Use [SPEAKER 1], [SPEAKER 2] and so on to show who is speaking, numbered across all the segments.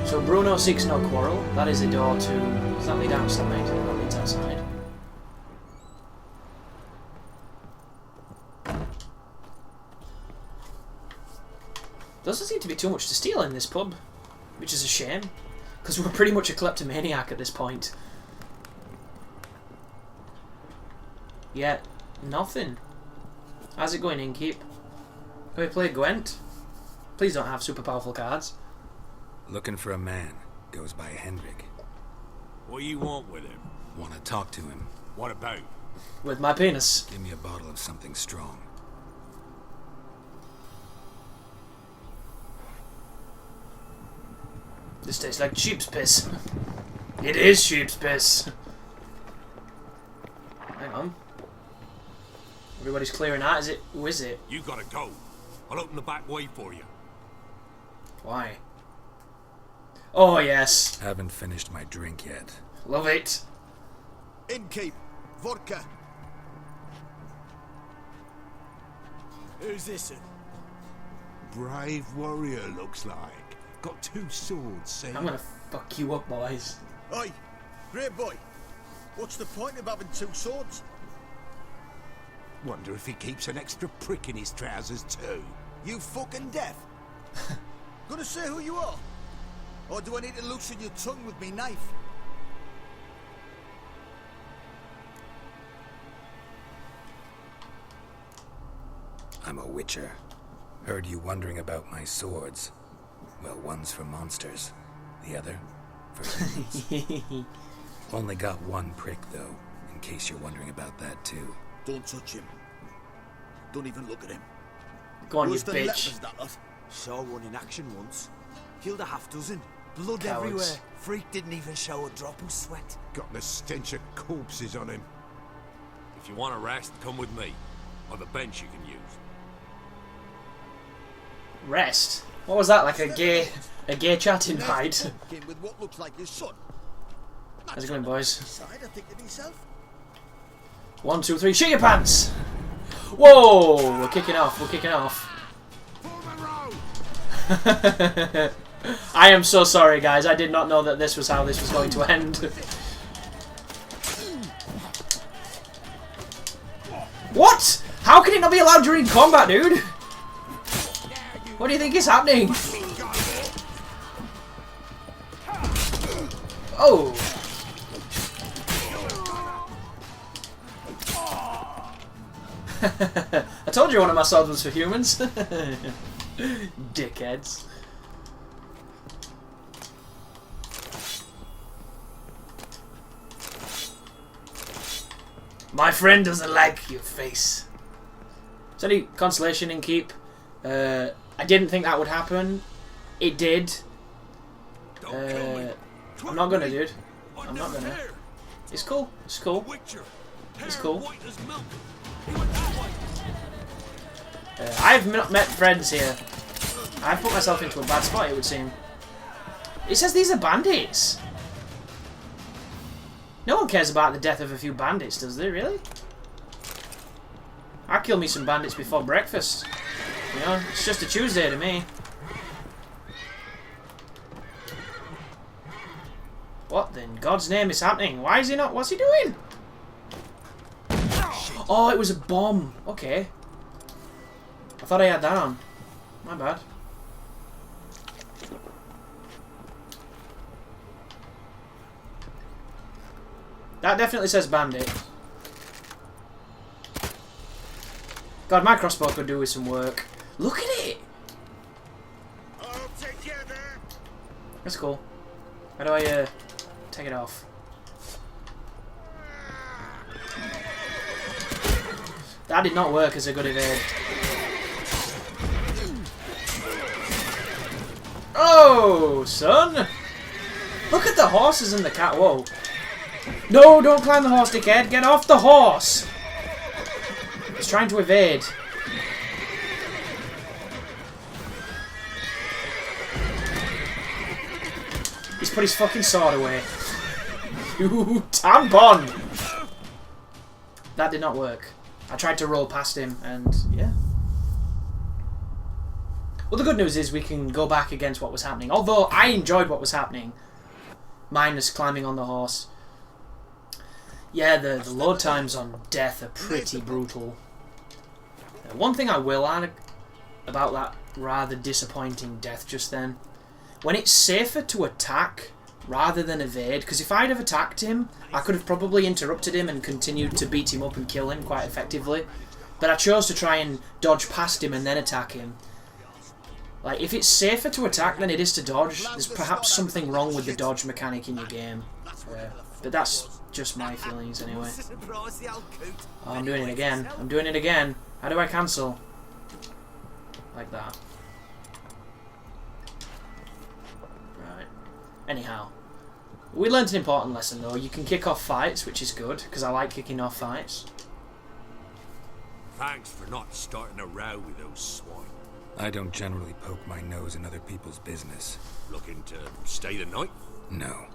[SPEAKER 1] So Bruno seeks no quarrel. That is a door to... Does that lead outside? That leads outside. Doesn't seem to be too much to steal in this pub, which is a shame, because we're pretty much a kleptomaniac at this point. Yet, nothing. How's it going, Innkeep? Can we play Gwent? Please don't have super powerful cards.
[SPEAKER 2] Looking for a man. Goes by Hendrik.
[SPEAKER 3] What do you want with him?
[SPEAKER 2] Want to talk to him.
[SPEAKER 3] What about?
[SPEAKER 1] With my penis.
[SPEAKER 2] Give me a bottle of something strong.
[SPEAKER 1] This tastes like sheep's piss. It is sheep's piss. Hang on. Everybody's clearing out. Is it? Who is it?
[SPEAKER 3] You gotta go. I'll open the back way for you.
[SPEAKER 1] Why? Oh, yes.
[SPEAKER 2] Haven't finished my drink yet.
[SPEAKER 1] Love it.
[SPEAKER 4] Innkeep, vodka. Who's this?
[SPEAKER 5] Brave warrior, looks like. Got 2 swords, see?
[SPEAKER 1] I'm gonna fuck you up, boys.
[SPEAKER 4] Oi, great boy. What's the point of having 2 swords?
[SPEAKER 5] Wonder if he keeps an extra prick in his trousers too.
[SPEAKER 4] You fucking deaf. Gonna say who you are? Or do I need to loosen your tongue with me knife?
[SPEAKER 2] I'm a witcher. Heard you wondering about my swords. Well, one's for monsters, the other for humans. Only got 1 prick, though, in case you're wondering about that, too.
[SPEAKER 4] Don't touch him. Don't even look at him.
[SPEAKER 1] Go on, you
[SPEAKER 4] Worse than
[SPEAKER 1] bitch.
[SPEAKER 4] lepers, that lot.
[SPEAKER 6] Saw one in action once. Killed a half dozen. Blood
[SPEAKER 1] Cowards.
[SPEAKER 6] everywhere. Freak didn't even show a drop of sweat.
[SPEAKER 5] Got the stench of corpses on him.
[SPEAKER 3] If you want to rest, come with me. Or the bench you can use.
[SPEAKER 1] Rest? What was that, like a gay chat invite?
[SPEAKER 4] Came with what looks like his son.
[SPEAKER 1] How's it going, boys?
[SPEAKER 4] Decide, I think, of himself.
[SPEAKER 1] 1, 2, 3, shit your pants! Whoa! We're kicking off, we're kicking off. I am so sorry, guys. I did not know that this was how this was going to end. What? How can it not be allowed during combat, dude? What do you think is happening? Oh! I told you one of my swords was for humans. Dickheads. My friend doesn't like your face. Is any consolation in keep? I didn't think that would happen. It did. I'm not gonna, dude. I'm not gonna. It's cool. It's cool. It's cool. I've not met friends here. I've put myself into a bad spot, it would seem. It says these are bandits. No one cares about the death of a few bandits, does they, really? I'll kill me some bandits before breakfast. You know, it's just a Tuesday to me. What in God's name is happening? Why is he not? What's he doing? Oh, it was a bomb. Okay. I thought I had that on. My bad. That definitely says bandit. God, my crossbow could do with some work. Look at it! That's cool. How do I, take it off? That did not work as a good evade. Oh, son! Look at the horses and the cat. Whoa. No, don't climb the horse, dickhead. Get off the horse! He's trying to evade. He's put his fucking sword away. You tampon! That did not work. I tried to roll past him, and yeah. Well, the good news is we can go back against what was happening. Although I enjoyed what was happening. Minus climbing on the horse. Yeah, the load times on death are pretty brutal. One thing I will add about that rather disappointing death just then. When it's safer to attack rather than evade, because if I'd have attacked him, I could have probably interrupted him and continued to beat him up and kill him quite effectively. But I chose to try and dodge past him and then attack him. Like, if it's safer to attack than it is to dodge, there's perhaps something wrong with the dodge mechanic in your game. But that's just my feelings anyway. Oh, I'm doing it again. I'm doing it again. How do I cancel? Like that. Right. Anyhow. We learnt an important lesson though. You can kick off fights, which is good, because I like kicking off fights.
[SPEAKER 3] Thanks for not starting a row with those swine.
[SPEAKER 2] I don't generally poke my nose in other people's business.
[SPEAKER 3] Looking to stay the night?
[SPEAKER 2] No.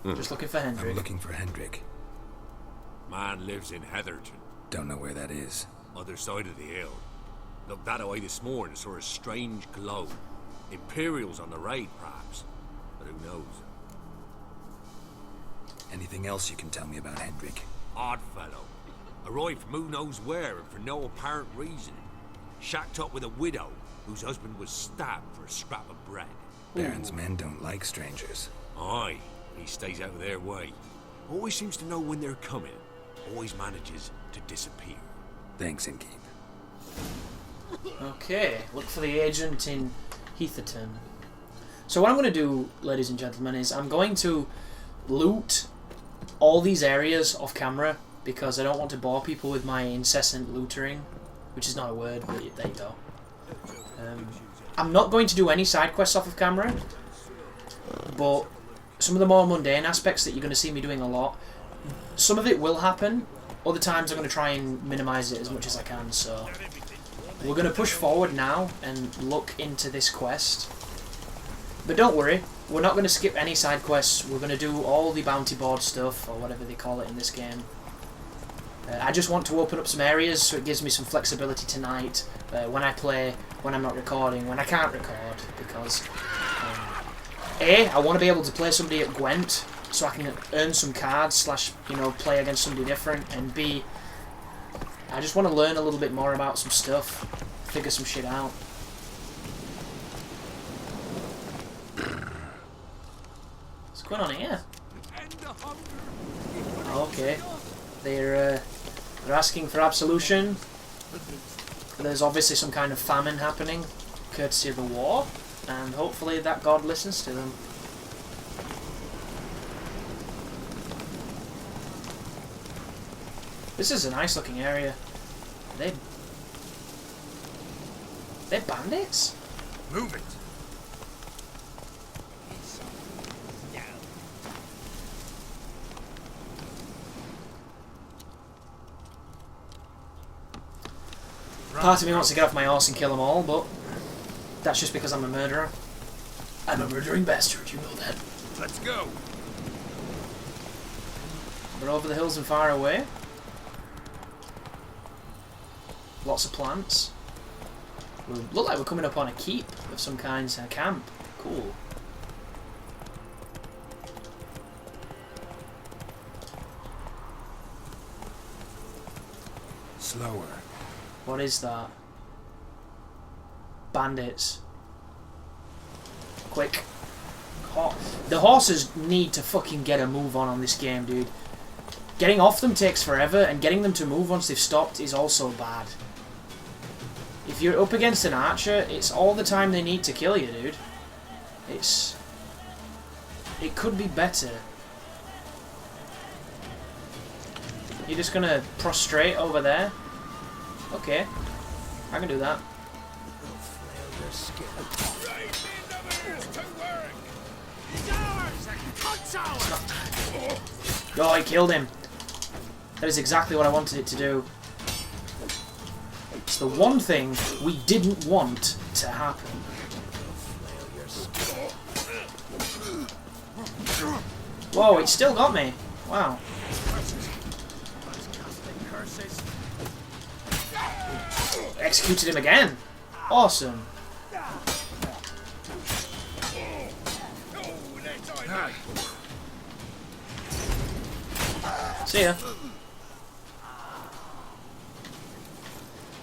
[SPEAKER 1] Just looking for Hendrik.
[SPEAKER 2] I'm looking for Hendrik.
[SPEAKER 3] Man lives in Heatherton.
[SPEAKER 2] Don't know where that is.
[SPEAKER 3] Other side of the hill. Looked that away this morning, saw a strange glow. Imperials on the raid, perhaps. But who knows?
[SPEAKER 2] Anything else you can tell me about Hendrik?
[SPEAKER 3] Odd fellow. Arrived from who knows where and for no apparent reason. Shacked up with a widow whose husband was stabbed for a scrap of bread.
[SPEAKER 2] Baron's men don't like strangers.
[SPEAKER 3] Aye, he stays out of their way. Always seems to know when they're coming. Always manages to disappear.
[SPEAKER 2] Thanks, Inkeep.
[SPEAKER 1] Okay, look for the agent in Heatherton. So what I'm going to do, ladies and gentlemen, is I'm going to loot all these areas off camera because I don't want to bore people with my incessant lootering, which is not a word, but there you go. I'm not going to do any side quests off of camera, but some of the more mundane aspects that you're going to see me doing a lot, some of it will happen. Other times I'm going to try and minimise it as much as I can, so we're going to push forward now and look into this quest. But don't worry, we're not going to skip any side quests. We're going to do all the bounty board stuff, or whatever they call it in this game. I just want to open up some areas so it gives me some flexibility tonight when I play, when I'm not recording, when I can't record, because A, I want to be able to play somebody at Gwent so I can earn some cards / play against somebody different, and B, I just want to learn a little bit more about some stuff, figure some shit out. What's going on here? Okay, they're asking for absolution. There's obviously some kind of famine happening, courtesy of the war, and hopefully that god listens to them. This is a nice looking area. They're bandits?
[SPEAKER 3] Move it!
[SPEAKER 1] Part of me wants to get off my horse and kill them all, but that's just because I'm a murderer. I'm a murdering bastard, you know that.
[SPEAKER 3] Let's go!
[SPEAKER 1] We're over the hills and far away. Lots of plants. We look like we're coming up on a keep of some kind, a camp. Cool.
[SPEAKER 2] Slower.
[SPEAKER 1] What is that? Bandits. Quick. The horses need to fucking get a move on this game, dude. Getting off them takes forever, and getting them to move once they've stopped is also bad. If you're up against an archer, it's all the time they need to kill you, dude. It could be better. You're just gonna prostrate over there? Okay. I can do that. Oh, I killed him. That is exactly what I wanted it to do. It's the one thing we didn't want to happen. Whoa, it still got me. Wow. Executed him again. Awesome. See ya.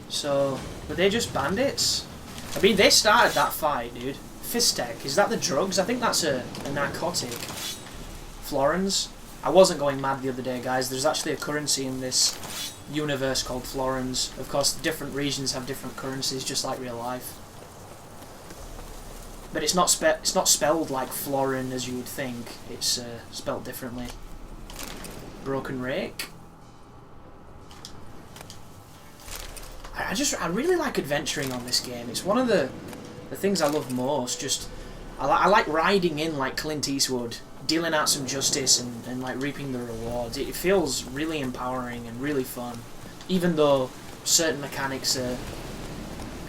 [SPEAKER 1] So, were they just bandits? I mean, they started that fight, dude. Fistek, is that the drugs? I think that's a narcotic. Florins? I wasn't going mad the other day, guys. There's actually a currency in this universe called Florins. Of course, different regions have different currencies, just like real life. But it's not spelled like Florin as you would think. It's spelled differently. Broken Rake. I really like adventuring on this game. It's one of the things I love most. Just I like riding in like Clint Eastwood, dealing out some justice and like reaping the rewards. It feels really empowering and really fun, even though certain mechanics are,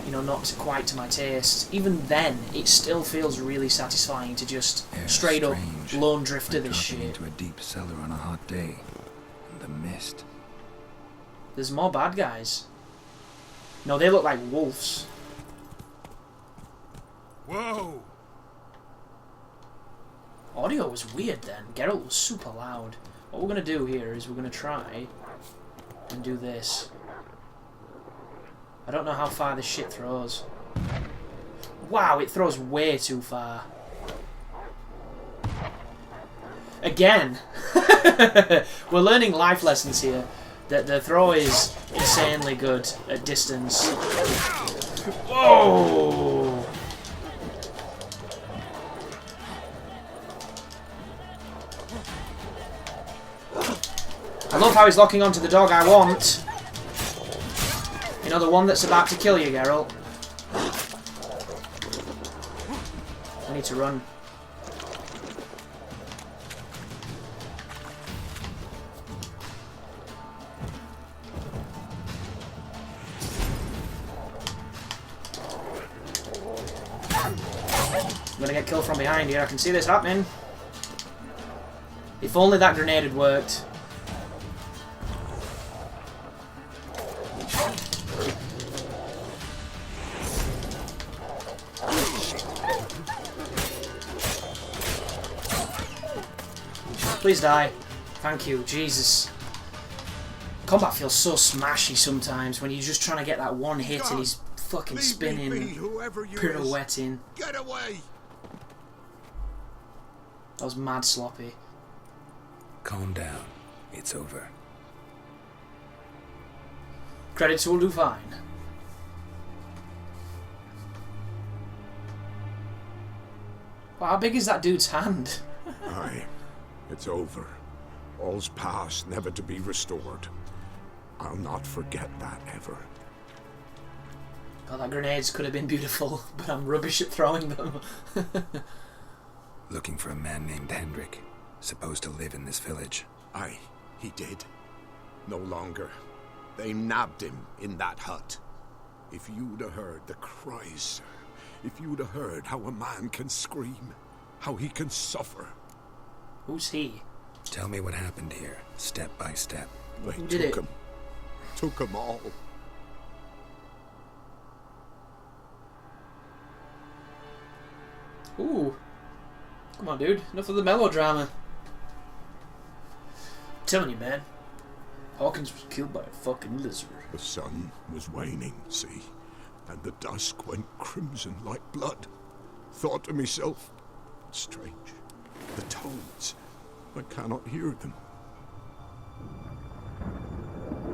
[SPEAKER 1] you know, not quite to my taste. Even then, it still feels really satisfying to just straight up lone drifter this shit.
[SPEAKER 2] Into a deep cellar on a hot day, and the mist.
[SPEAKER 1] There's more bad guys. No, they look like wolves.
[SPEAKER 5] Whoa!
[SPEAKER 1] Audio was weird then. Geralt was super loud. What we're going to do here is we're going to try and do this. I don't know how far this shit throws. Wow, it throws way too far. Again! We're learning life lessons here. That the throw is insanely good at distance. Whoa! I love how he's locking onto the dog I want. You know, the one that's about to kill you, Geralt. I need to run. I'm gonna get killed from behind here. I can see this happening. If only that grenade had worked. Please die. Thank you. Jesus. Combat feels so smashy sometimes when you're just trying to get that one hit and he's fucking spinning, pirouetting.
[SPEAKER 4] Get away!
[SPEAKER 1] That was mad sloppy.
[SPEAKER 2] Calm down. It's over.
[SPEAKER 1] Credits will do fine. Wow, how big is that dude's hand?
[SPEAKER 5] Aye, it's over. All's past, never to be restored. I'll not forget that ever.
[SPEAKER 1] God, that grenades could have been beautiful, but I'm rubbish at throwing them.
[SPEAKER 2] Looking for a man named Hendrik, supposed to live in this village.
[SPEAKER 5] Aye, he did. No longer. They nabbed him in that hut. If you'd have heard the cries, sir. If you'd have heard how a man can scream, how he can suffer.
[SPEAKER 1] Who's he?
[SPEAKER 2] Tell me what happened here, step by step.
[SPEAKER 5] They
[SPEAKER 1] Who did
[SPEAKER 5] took
[SPEAKER 1] it?
[SPEAKER 5] him. Took him all.
[SPEAKER 1] Ooh. Come on, dude. Enough of the melodrama. I'm telling you, man. Hawkins was killed by a fucking lizard.
[SPEAKER 5] The sun was waning, see? And the dusk went crimson like blood. Thought to myself, strange. The toads. I cannot hear them.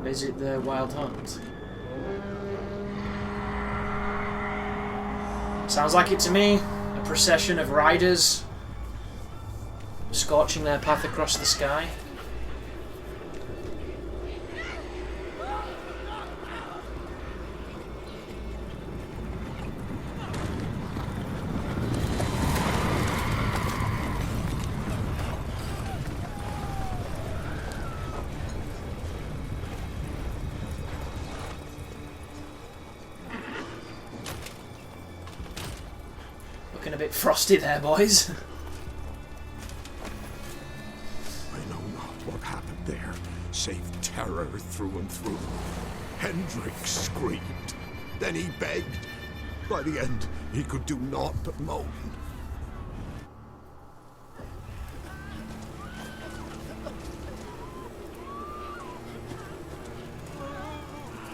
[SPEAKER 1] Is it the Wild Hunt? Sounds like it to me. A procession of riders scorching their path across the sky. Looking a bit frosty there, boys.
[SPEAKER 5] what happened there, save terror through and through. Hendrik screamed. Then he begged. By the end, he could do naught but moan.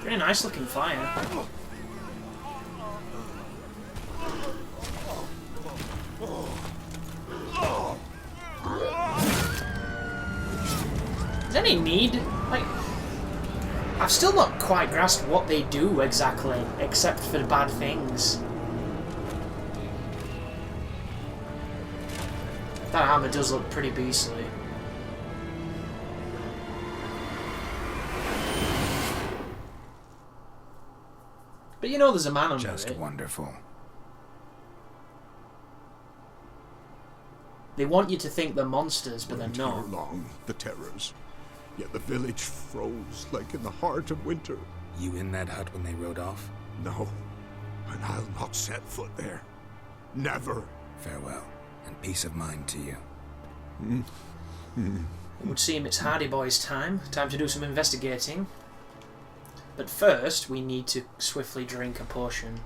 [SPEAKER 1] Very nice looking fire. Is there any need? Like, I've still not quite grasped what they do exactly, except for bad things. That hammer does look pretty beastly. But you know there's a man under
[SPEAKER 2] Just
[SPEAKER 1] it.
[SPEAKER 2] wonderful.
[SPEAKER 1] They want you to think they're monsters, but
[SPEAKER 5] Weren't
[SPEAKER 1] they're
[SPEAKER 5] here
[SPEAKER 1] not.
[SPEAKER 5] long, the terrors. Yet the village froze like in the heart of winter.
[SPEAKER 2] You in that hut when they rode off?
[SPEAKER 5] No, and I'll not set foot there. Never.
[SPEAKER 2] Farewell, and peace of mind to you.
[SPEAKER 1] It would seem it's Hardy Boy's time. Time to do some investigating. But first, we need to swiftly drink a potion.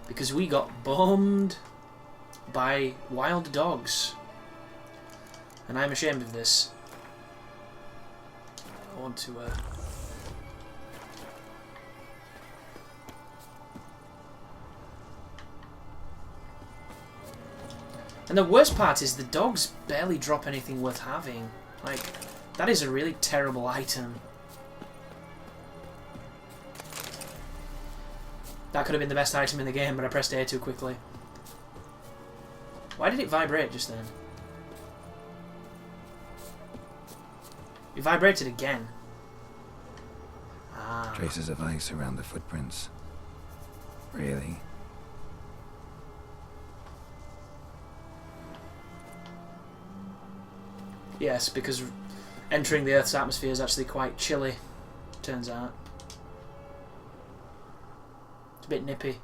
[SPEAKER 1] Because we got bombed by wild dogs. And I'm ashamed of this. I want to... And the worst part is the dogs barely drop anything worth having. Like, that is a really terrible item. That could have been the best item in the game, but I pressed A too quickly. Why did it vibrate just then? It vibrated again. Ah.
[SPEAKER 2] Traces of ice around the footprints. Really?
[SPEAKER 1] Yes, because entering the Earth's atmosphere is actually quite chilly, turns out. It's a bit nippy.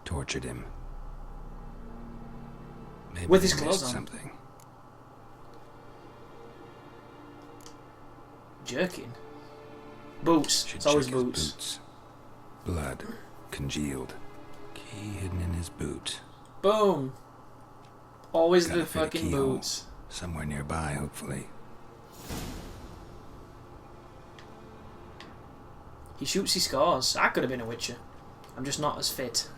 [SPEAKER 2] Tortured him. Maybe
[SPEAKER 1] With his
[SPEAKER 2] he
[SPEAKER 1] clothes
[SPEAKER 2] missed
[SPEAKER 1] on.
[SPEAKER 2] something.
[SPEAKER 1] Jerking. Boots.
[SPEAKER 2] Should
[SPEAKER 1] It's always
[SPEAKER 2] check his
[SPEAKER 1] boots.
[SPEAKER 2] boots. Blood. Congealed. Key hidden in his boot.
[SPEAKER 1] Boom. Always
[SPEAKER 2] Gotta
[SPEAKER 1] the
[SPEAKER 2] fit a
[SPEAKER 1] fucking
[SPEAKER 2] keyhole.
[SPEAKER 1] boots.
[SPEAKER 2] Somewhere nearby, hopefully.
[SPEAKER 1] He shoots, he scores. I could have been a Witcher. I'm just not as fit.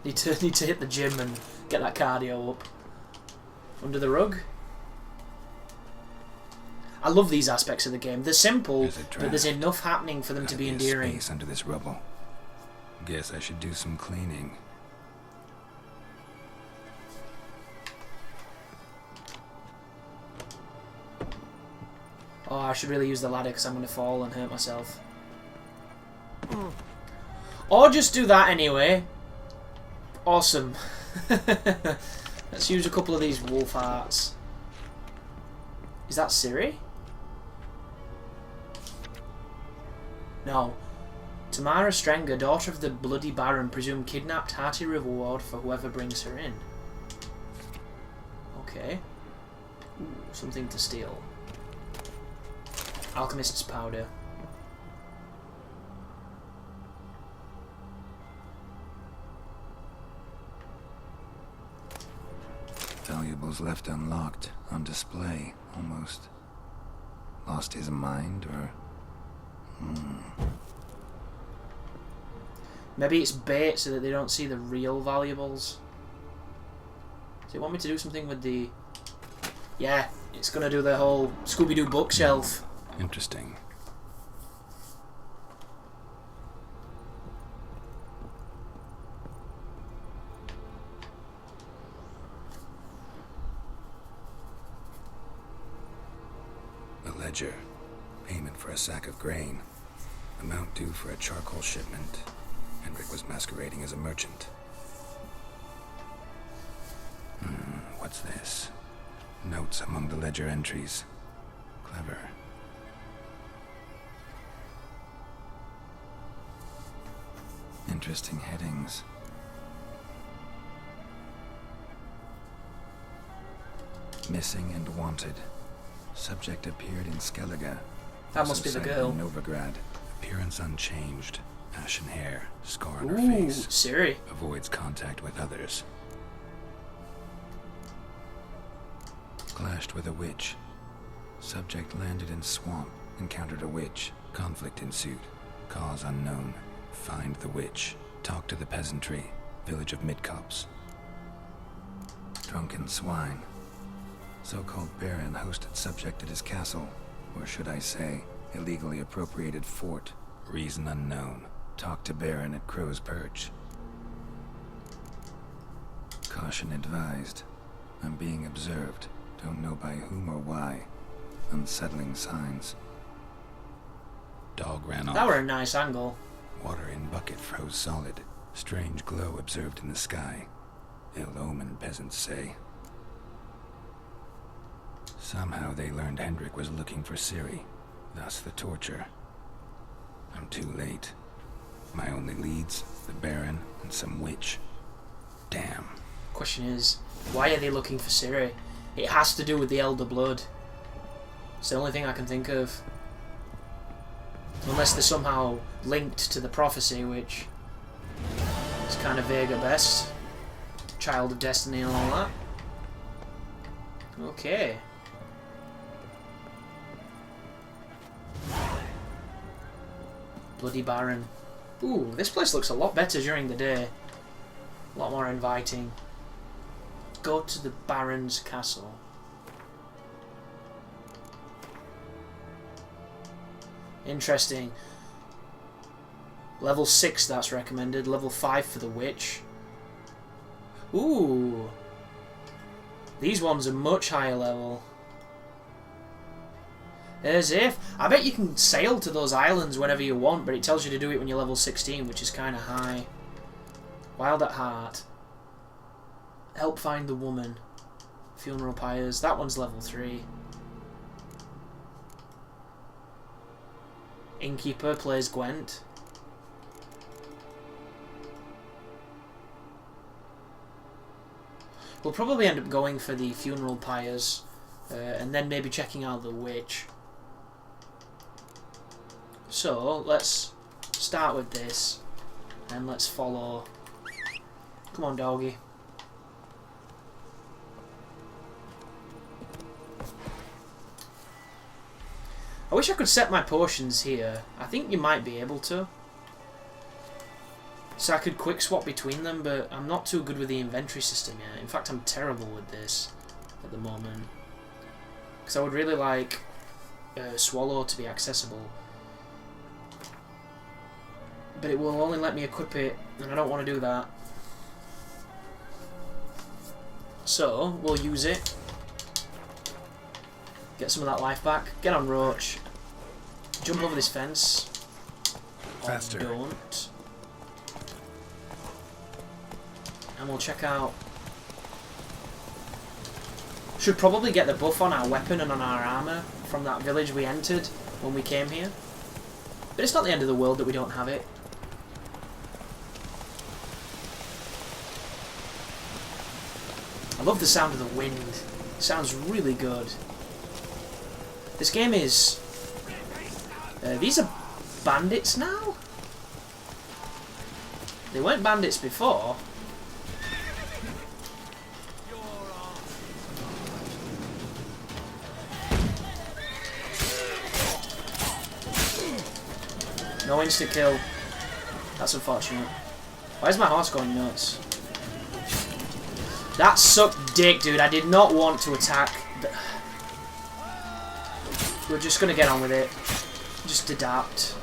[SPEAKER 1] need to hit the gym and get that cardio up. Under the rug. I love these aspects of the game. They're simple,
[SPEAKER 2] There's a
[SPEAKER 1] but there's
[SPEAKER 2] draft.
[SPEAKER 1] enough happening for them
[SPEAKER 2] Gotta
[SPEAKER 1] to be
[SPEAKER 2] a
[SPEAKER 1] endearing.
[SPEAKER 2] space under this rubble. Guess I should do some cleaning.
[SPEAKER 1] Oh, I should really use the ladder because I'm going to fall and hurt myself. Or just do that anyway. Awesome. Let's use a couple of these wolf hearts. Is that Ciri? No. Tamara Strenger, daughter of the Bloody Baron, presumed kidnapped. Hearty reward for whoever brings her in. Okay. Ooh, something to steal. Alchemist's powder.
[SPEAKER 2] Valuables left unlocked, on display, almost. Lost his mind, or...
[SPEAKER 1] Maybe it's bait so that they don't see the real valuables. Do you want me to do something with the... Yeah, it's gonna do the whole Scooby-Doo bookshelf.
[SPEAKER 2] Interesting. A ledger. Payment for a sack of grain. Amount due for a charcoal shipment. Hendrik was masquerading as a merchant. What's this? Notes among the ledger entries. Clever. Interesting headings. Missing and wanted. Subject appeared in Skellige.
[SPEAKER 1] That must be the girl.
[SPEAKER 2] In Novigrad. Appearance unchanged. Ashen hair. Scar on her
[SPEAKER 1] Ooh,
[SPEAKER 2] face.
[SPEAKER 1] Siri.
[SPEAKER 2] Avoids contact with others. Clashed with a witch. Subject landed in swamp. Encountered a witch. Conflict ensued. Cause unknown. Find the witch. Talk to the peasantry. Village of Midcopse. Drunken swine. So-called baron hosted subject at his castle. Or should I say, illegally appropriated fort. Reason unknown. Talk to baron at Crow's Perch. Caution advised. I'm being observed. Don't know by whom or why. Unsettling signs. Dog ran off.
[SPEAKER 1] That were a nice angle.
[SPEAKER 2] Water in bucket froze solid. Strange glow observed in the sky. Ill omen, peasants say. Somehow they learned Hendrik was looking for Ciri. Thus the torture. I'm too late. My only leads, the Baron and some witch. Damn.
[SPEAKER 1] Question is, why are they looking for Ciri? It has to do with the Elder Blood. It's the only thing I can think of. Unless they're somehow linked to the prophecy, which is kind of vague at best. Child of Destiny and all that. Okay. Bloody Baron. Ooh, this place looks a lot better during the day. A lot more inviting. Go to the Baron's castle. Interesting. Level 6 that's recommended. Level 5 for the witch. Ooh. These ones are much higher level. As if. I bet you can sail to those islands whenever you want, but it tells you to do it when you're level 16, which is kind of high. Wild at Heart. Help find the woman. Funeral pyres. That one's level 3. Innkeeper plays Gwent. We'll probably end up going for the funeral pyres, and then maybe checking out the witch. So let's start with this, and let's follow. Come on, doggy. I wish I could set my potions here. I think you might be able to. So I could quick swap between them, but I'm not too good with the inventory system yet. In fact, I'm terrible with this at the moment. Because I would really like Swallow to be accessible. But it will only let me equip it, and I don't want to do that. So, we'll use it. Get some of that life back. Get on, Roach. Jump over this fence.
[SPEAKER 2] Faster.
[SPEAKER 1] Or don't. And we'll check out. Should probably get the buff on our weapon and on our armour from that village we entered when we came here. But it's not the end of the world that we don't have it. I love the sound of the wind. It sounds really good. This game is... these are bandits now? They weren't bandits before. No insta-kill. That's unfortunate. Why is my horse going nuts? That sucked dick, dude. I did not want to attack. We're just gonna get on with it. Just adapt.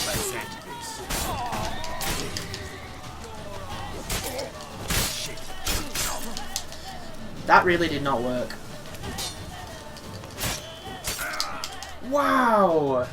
[SPEAKER 6] Let's end this.
[SPEAKER 1] That really did not work. Wow!